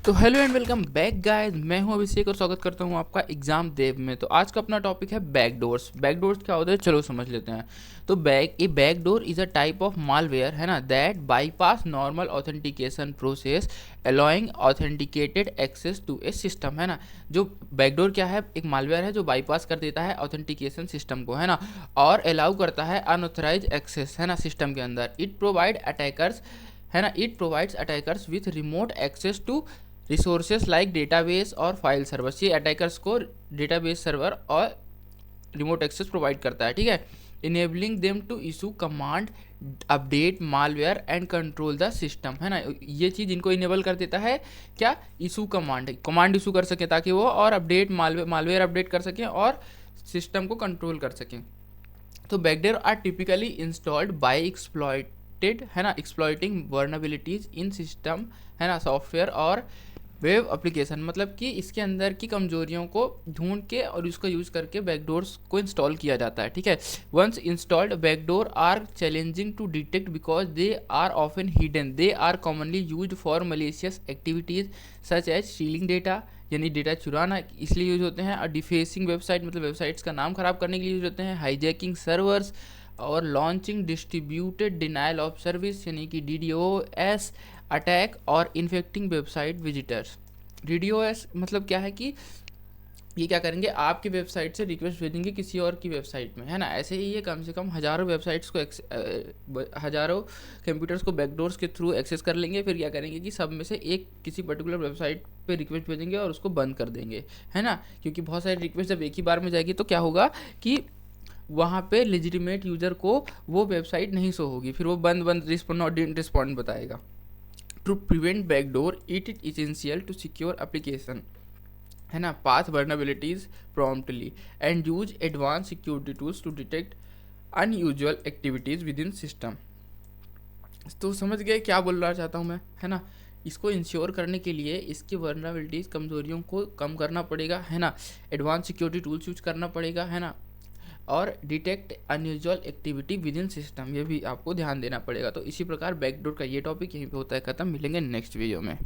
तो hello and welcome back guys, मैं हूं अभिषेक और स्वागत करता हूं आपका एग्जाम देव में। तो आज का अपना टॉपिक है बैकडोर्स। बैकडोर्स क्या होता है, चलो समझ लेते हैं। तो backdoor is a type of malware, है ना, that bypass normal authentication process allowing authenticated access to a system, है ना। जो बैकडोर क्या है, एक मालवेयर है जो बाईपास कर देता है ऑथेंटिकेशन सिस्टम को, है ना, और अलाउ करता है अनऑथराइज एक्सेस, है ना, सिस्टम के अंदर। इट प्रोवाइड अटैकर्स, है ना, it provides attackers with remote access to resources like database और फाइल सर्वर्स। ये अटैकर्स को डेटाबेस सर्वर और रिमोट एक्सेस प्रोवाइड करता है, ठीक है। Enabling them to issue command, update malware and control the system, है ना। ये चीज़ इनको इनेबल कर देता है, क्या, इशू कमांड इशू कर सकें ताकि वो और अपडेट मालवेयर अपडेट कर सकें और सिस्टम को कंट्रोल कर सकें। तो backdoor are typically installed by exploited, है ना, एक्सप्लॉइटिंग वर्नेबिलिटीज इन सिस्टम, है ना, सॉफ्टवेयर और वेब एप्लीकेशन। मतलब कि इसके अंदर की कमजोरियों को ढूंढ के और उसका यूज़ करके बैकडोर्स को इंस्टॉल किया जाता है, ठीक है। Once installed backdoor are challenging to detect because they are often hidden. They are commonly used for malicious activities such as stealing data, यानी डेटा चुराना इसलिए यूज होते हैं, और डिफेसिंग वेबसाइट मतलब वेबसाइट्स का नाम खराब करने के लिए यूज होते हैं, हाईजैकिंग सर्वर्स, और launching distributed denial of service यानी कि DDoS अटैक, और इन्फेक्टिंग वेबसाइट विजिटर्स। DDoS मतलब क्या है कि ये क्या करेंगे, आपकी वेबसाइट से रिक्वेस्ट भेजेंगे किसी और की वेबसाइट में, है ना। ऐसे ही ये कम से कम हज़ारों वेबसाइट्स को हज़ारों कंप्यूटर्स को बैकडोर्स के थ्रू एक्सेस कर लेंगे। फिर क्या करेंगे कि सब में से एक किसी पर्टिकुलर वेबसाइट पे रिक्वेस्ट भेजेंगे और उसको बंद कर देंगे, है ना। क्योंकि बहुत सारी रिक्वेस्ट जब एक ही बार में जाएगी तो क्या होगा कि वहाँ पे लेजिटिमेट यूज़र को वो वेबसाइट नहीं शो होगी, फिर वो बंद रिस्पॉन्ड नॉट रिस्पॉन्ड बताएगा। To prevent backdoor it is essential to secure application, है ना, patch vulnerabilities promptly and use advance security tools to detect unusual activities within सिस्टम। तो समझ गए क्या बोलना चाहता हूँ मैं, है ना। इसको इंश्योर करने के लिए इसकी वर्नेबिलिटीज़ कमजोरियों को कम करना पड़ेगा, है ना, एडवांस सिक्योरिटी टूल्स यूज करना पड़ेगा, है ना, और detect unusual activity with in system, ये भी आपको ध्यान देना पड़ेगा। तो इसी प्रकार बैकडोर का ये टॉपिक यहीं पे होता है ख़त्म। मिलेंगे नेक्स्ट वीडियो में।